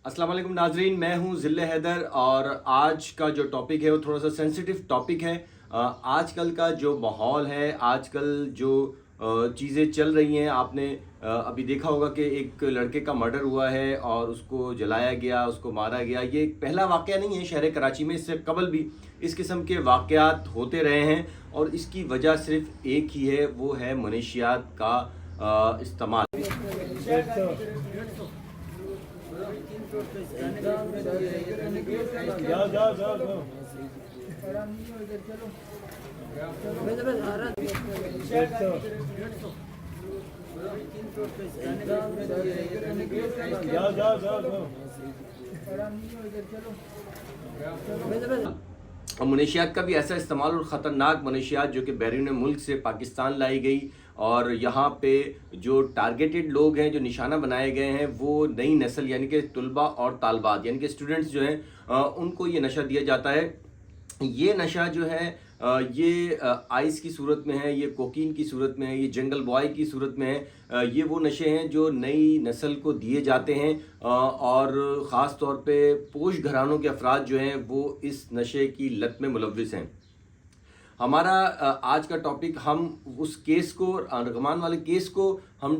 अस्सलाम वालेकुम नाजरीन, मैं हूं ज़िल्ले हैदर और आज का जो टॉपिक है वो थोड़ा सा सेंसिटिव टॉपिक है। आजकल का जो माहौल है, आजकल जो चीज़ें चल रही हैं, आपने अभी देखा होगा कि एक लड़के का मर्डर हुआ है और उसको जलाया गया, उसको मारा गया। ये एक पहला वाक़या नहीं है शहर कराची में, इससे कबल भी इस किस्म के वाक़यात होते रहे हैं और इसकी वजह सिर्फ एक ही है, वो है मनशियात का इस्तेमाल। और मनशियात का भी ऐसा इस्तेमाल और ख़तरनाक मनशियात जो कि बैरून मुल्क से पाकिस्तान लाई गई और यहाँ पे जो टारगेटेड लोग हैं, जो निशाना बनाए गए हैं, वो नई नस्ल यानी कि तलबा और तालबात यानी कि स्टूडेंट्स जो हैं उनको ये नशा दिया जाता है। ये नशा जो है ये आइस की सूरत में है, ये कोकीन की सूरत में है, ये जंगल बॉय की सूरत में है। ये वो नशे हैं जो नई नस्ल को दिए जाते हैं और ख़ास तौर पे पोश घरानों के अफराद जो हैं वो इस नशे की लत में मुलव्विस हैं। हमारा आज का टॉपिक, हम उस केस को, रगमान वाले केस को हम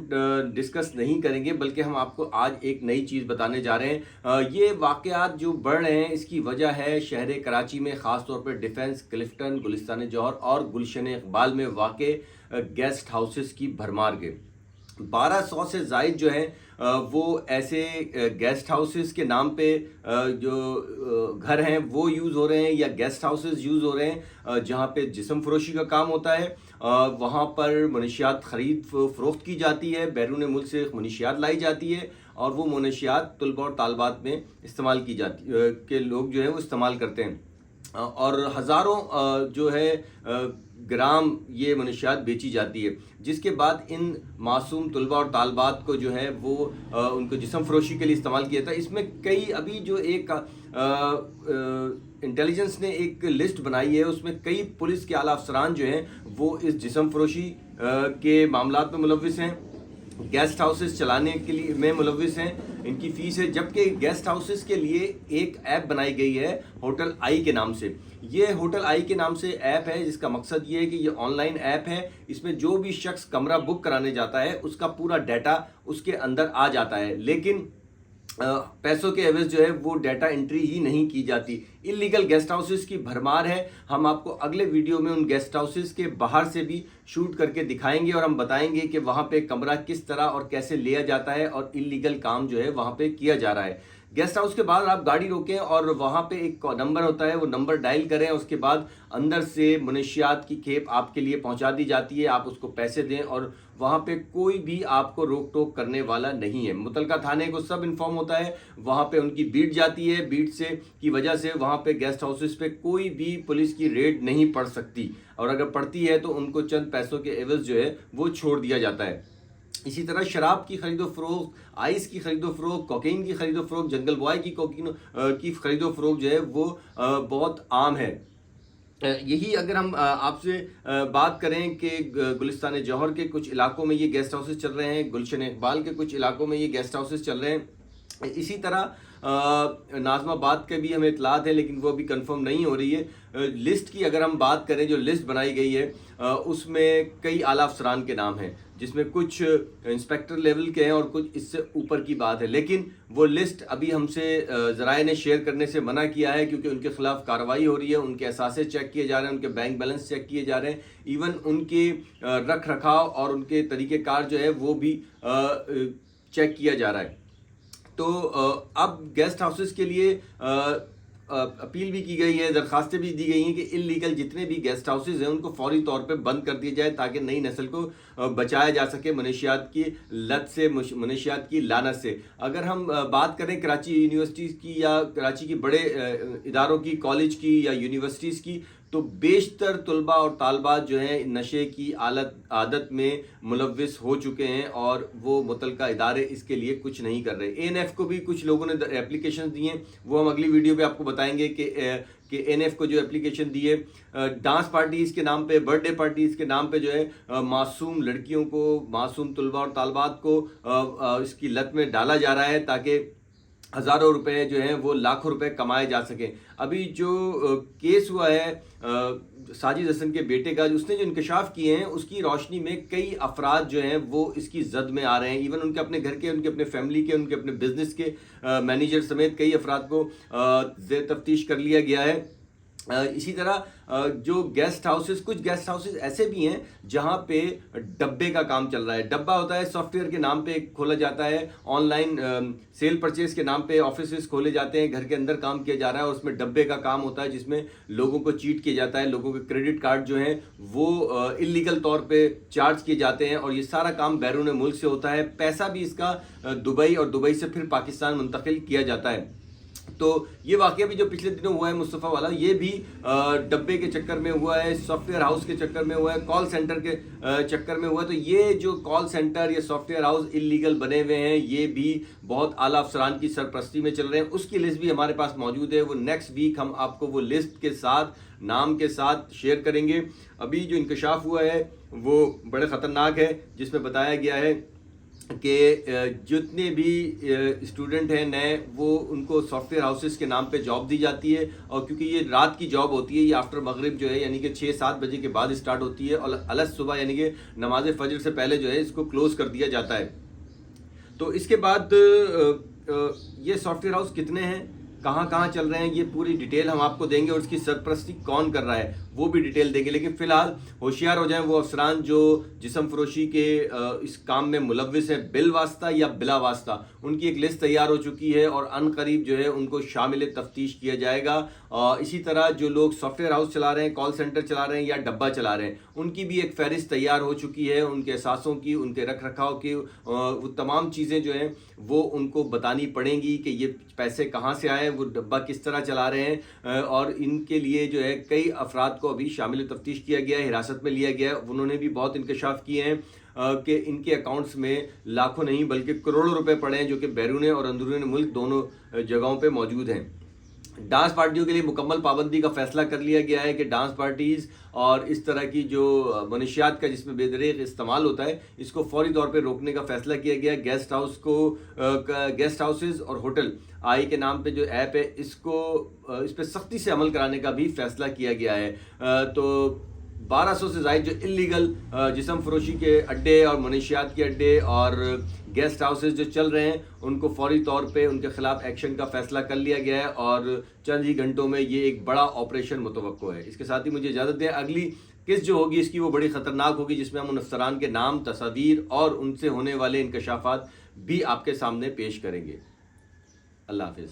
डिस्कस नहीं करेंगे, बल्कि हम आपको आज एक नई चीज़ बताने जा रहे हैं। ये वाक़यात जो बढ़ रहे हैं इसकी वजह है शहर कराची में, ख़ास तौर पर डिफेंस, क्लिफ्टन, गुलिस्तान जौहर और गुलशन इकबाल में वाक़ गेस्ट हाउसेस की भरमार के 1200 से ज़ायद जो है वो ऐसे गेस्ट हाउसेस के नाम पे जो घर हैं वो यूज़ हो रहे हैं या गेस्ट हाउसेस यूज़ हो रहे हैं जहाँ पे जिस्म फरोशी का काम होता है। वहाँ पर मनशियात ख़रीद फ़रोख्त की जाती है, बैरून मुल्क से मनशियात लाई जाती है और वो मनशियात तलबा और तालबात में इस्तेमाल की जाती के लोग जो हैं वो इस्तेमाल करते हैं और हज़ारों जो है ग्राम ये मनशियात बेची जाती है, जिसके बाद इन मासूम तलबा और तालबात को जो है वो उनको जिस्म फरोशी के लिए इस्तेमाल किया था। इसमें कई, अभी जो एक इंटेलिजेंस ने एक लिस्ट बनाई है, उसमें कई पुलिस के आला अफसरान जो हैं वो इस जिस्म फरोशी के मामलात में मुलव्विस हैं, गेस्ट हाउसेस चलाने के लिए में मुलव्विस हैं, इनकी फ़ीस है। जबकि गेस्ट हाउसेस के लिए एक ऐप बनाई गई है होटल आई के नाम से। ये होटल आई के नाम से ऐप है जिसका मकसद ये है कि ये ऑनलाइन ऐप है, इसमें जो भी शख्स कमरा बुक कराने जाता है उसका पूरा डाटा उसके अंदर आ जाता है, लेकिन पैसों के एवज जो है वो डाटा एंट्री ही नहीं की जाती। इलीगल गेस्ट हाउसेस की भरमार है। हम आपको अगले वीडियो में उन गेस्ट हाउसेस के बाहर से भी शूट करके दिखाएंगे और हम बताएंगे कि वहाँ पे कमरा किस तरह और कैसे लिया जाता है और इलीगल काम जो है वहाँ पे किया जा रहा है। गेस्ट हाउस के बाहर आप गाड़ी रोकें और वहाँ पे एक नंबर होता है, वो नंबर डायल करें, उसके बाद अंदर से मनशियात की खेप आपके लिए पहुँचा दी जाती है, आप उसको पैसे दें और वहाँ पे कोई भी आपको रोक टोक करने वाला नहीं है। मुतलका थाने को सब इन्फॉर्म होता है, वहाँ पे उनकी बीट जाती है, बीट से की वजह से वहाँ पे गेस्ट हाउसेस पे कोई भी पुलिस की रेड नहीं पड़ सकती और अगर पड़ती है तो उनको चंद पैसों के एवज जो है वो छोड़ दिया जाता है। इसी तरह शराब की खरीदो फरोख्त, आइस की खरीदो फरोख्त, कोकीन की खरीदो फरोख्त, जंगल बॉय की कोकीन की खरीदो फरोख्त जो है वो बहुत आम है। यही अगर हम आपसे बात करें कि गुलिस्तान जौहर के कुछ इलाकों में ये गेस्ट हाउसेस चल रहे हैं, गुलशन इकबाल के कुछ इलाकों में ये गेस्ट हाउसेस चल रहे हैं। इसी तरह नाज़माबाद के भी हमें इतलात है, लेकिन वो अभी कंफर्म नहीं हो रही है। लिस्ट की अगर हम बात करें, जो लिस्ट बनाई गई है उसमें कई आला अफसरान के नाम हैं, जिसमें कुछ इंस्पेक्टर लेवल के हैं और कुछ इससे ऊपर की बात है, लेकिन वो लिस्ट अभी हमसे ज़राए ने शेयर करने से मना किया है क्योंकि उनके खिलाफ कार्रवाई हो रही है, उनके असासे चेक किए जा रहे हैं, उनके बैंक बैलेंस चेक किए जा रहे हैं, इवन उनके रख रखाव और उनके तरीक़ेकार जो है वो भी चेक किया जा रहा है। तो अब गेस्ट हाउसेस के लिए अपील भी की गई है, दरखास्तें भी दी गई हैं कि इलीगल जितने भी गेस्ट हाउसेस हैं उनको फौरी तौर पे बंद कर दिया जाए ताकि नई नस्ल को बचाया जा सके मनशियात की लत से, मनशियात की लानत से। अगर हम बात करें कराची यूनिवर्सिटीज़ की या कराची की बड़े इदारों की, कॉलेज की या यूनिवर्सिटीज़ की, तो बेशतर तलबा और तालबात जो हैं नशे की आदत में मुलव्विस हो चुके हैं और वो मुतलका इदारे इसके लिए कुछ नहीं कर रहे। एएनएफ को भी कुछ लोगों ने एप्लीकेशन दी हैं, वो हम अगली वीडियो पे आपको बताएंगे कि एएनएफ को जो एप्लीकेशन दी है डांस पार्टीज़ के नाम पे, बर्थडे पार्टीज़ के नाम पे जो है मासूम लड़कियों को, मासूम तलबा और तालबात को इसकी लत में डाला जा रहा है ताकि ہزاروں روپے جو ہیں وہ لاکھوں روپے کمائے جا سکیں. ابھی جو کیس ہوا ہے ساجد حسن کے بیٹے کا، اس نے جو انکشاف کیے ہیں اس کی روشنی میں کئی افراد جو ہیں وہ اس کی زد میں آ رہے ہیں. ایون ان کے اپنے گھر کے، ان کے اپنے فیملی کے، ان کے اپنے بزنس کے مینیجر سمیت کئی افراد کو زیر تفتیش کر لیا گیا ہے. اسی طرح جو گیسٹ ہاؤسز، کچھ گیسٹ ہاؤسز ایسے بھی ہیں جہاں پہ ڈبے کا کام چل رہا ہے. ڈبہ ہوتا ہے سافٹ ویئر کے نام پہ کھولا جاتا ہے، آن لائن سیل پرچیز کے نام پہ آفیسز کھولے جاتے ہیں، گھر کے اندر کام کیا جا رہا ہے، اور اس میں ڈبے کا کام ہوتا ہے جس میں لوگوں کو چیٹ کیا جاتا ہے، لوگوں کے کریڈٹ کارڈ جو ہیں وہ انلیگل طور پہ چارج کیے جاتے ہیں، اور یہ سارا کام بیرون ملک سے ہوتا ہے. پیسہ بھی اس کا دبئی، اور دبئی سے پھر پاکستان منتقل کیا جاتا ہے. تو یہ واقعہ بھی جو پچھلے دنوں ہوا ہے مصطفیٰ والا، یہ بھی ڈبے کے چکر میں ہوا ہے، سافٹ ویئر ہاؤس کے چکر میں ہوا ہے، کال سینٹر کے چکر میں ہوا ہے. تو یہ جو کال سینٹر یا سافٹ ویئر ہاؤس انلیگل بنے ہوئے ہیں، یہ بھی بہت اعلیٰ افسران کی سرپرستی میں چل رہے ہیں. اس کی لسٹ بھی ہمارے پاس موجود ہے، وہ نیکسٹ ویک ہم آپ کو وہ لسٹ کے ساتھ، نام کے ساتھ شیئر کریں گے. ابھی جو انکشاف ہوا ہے وہ بڑے خطرناک ہے، جس میں بتایا گیا ہے کہ جتنے بھی اسٹوڈنٹ ہیں نئے، وہ ان کو سافٹ ویئر ہاؤسز کے نام پہ جاب دی جاتی ہے، اور کیونکہ یہ رات کی جاب ہوتی ہے، یہ آفٹر مغرب جو ہے یعنی کہ 6-7 بجے کے بعد اسٹارٹ ہوتی ہے، اور الگ صبح یعنی کہ نماز فجر سے پہلے جو ہے اس کو کلوز کر دیا جاتا ہے. تو اس کے بعد یہ سافٹ ویئر ہاؤس کتنے ہیں، کہاں کہاں چل رہے ہیں، یہ پوری ڈیٹیل ہم آپ کو دیں گے، اور اس کی سرپرستی کون کر رہا ہے وہ بھی ڈیٹیل دیں گے. لیکن فی الحال ہوشیار ہو جائیں وہ افسران جو جسم فروشی کے اس کام میں ملوث ہیں، بالواسطہ یا بلا واسطہ. ان کی ایک لسٹ تیار ہو چکی ہے، اور ان قریب جو ہے ان کو شامل تفتیش کیا جائے گا. اسی طرح جو لوگ سافٹ ویئر ہاؤس چلا رہے ہیں، کال سینٹر چلا رہے ہیں یا ڈبہ چلا رہے ہیں، ان کی بھی ایک فہرست تیار ہو چکی ہے. ان کے اثاثوں کی، ان کے رکھ رکھاؤ کی، وہ تمام چیزیں جو ہیں وہ ان کو بتانی پڑیں گی کہ یہ پیسے کہاں سے آئے، وہ ڈبہ کس طرح چلا رہے ہیں. اور ان کے لیے جو ہے کئی افراد کو ابھی شامل تفتیش کیا گیا ہے، حراست میں لیا گیا ہے. انہوں نے بھی بہت انکشاف کیے ہیں کہ ان کے اکاؤنٹس میں لاکھوں نہیں بلکہ کروڑوں روپے پڑے ہیں، جو کہ بیرون اور اندرون ملک دونوں جگہوں پہ موجود ہیں. ڈانس پارٹیوں کے لیے مکمل پابندی کا فیصلہ کر لیا گیا ہے کہ ڈانس پارٹیز اور اس طرح کی جو منشیات کا جس میں بے دریغ استعمال ہوتا ہے، اس کو فوری طور پہ روکنے کا فیصلہ کیا گیا ہے. گیسٹ ہاؤسز اور ہوٹل آئی کے نام پہ جو ایپ ہے، اس پہ سختی سے عمل کرانے کا بھی فیصلہ کیا گیا ہے. تو 1200 سے زائد جو انلیگل جسم فروشی کے اڈے اور منشیات کے اڈے اور گیسٹ ہاؤسز جو چل رہے ہیں، ان کو فوری طور پہ ان کے خلاف ایکشن کا فیصلہ کر لیا گیا ہے، اور چند ہی گھنٹوں میں یہ ایک بڑا آپریشن متوقع ہے. اس کے ساتھ ہی مجھے اجازت دیں، اگلی قسط جو ہوگی اس کی وہ بڑی خطرناک ہوگی، جس میں ہم ان افسران کے نام، تصاویر اور ان سے ہونے والے انکشافات بھی آپ کے سامنے پیش کریں گے. اللہ حافظ.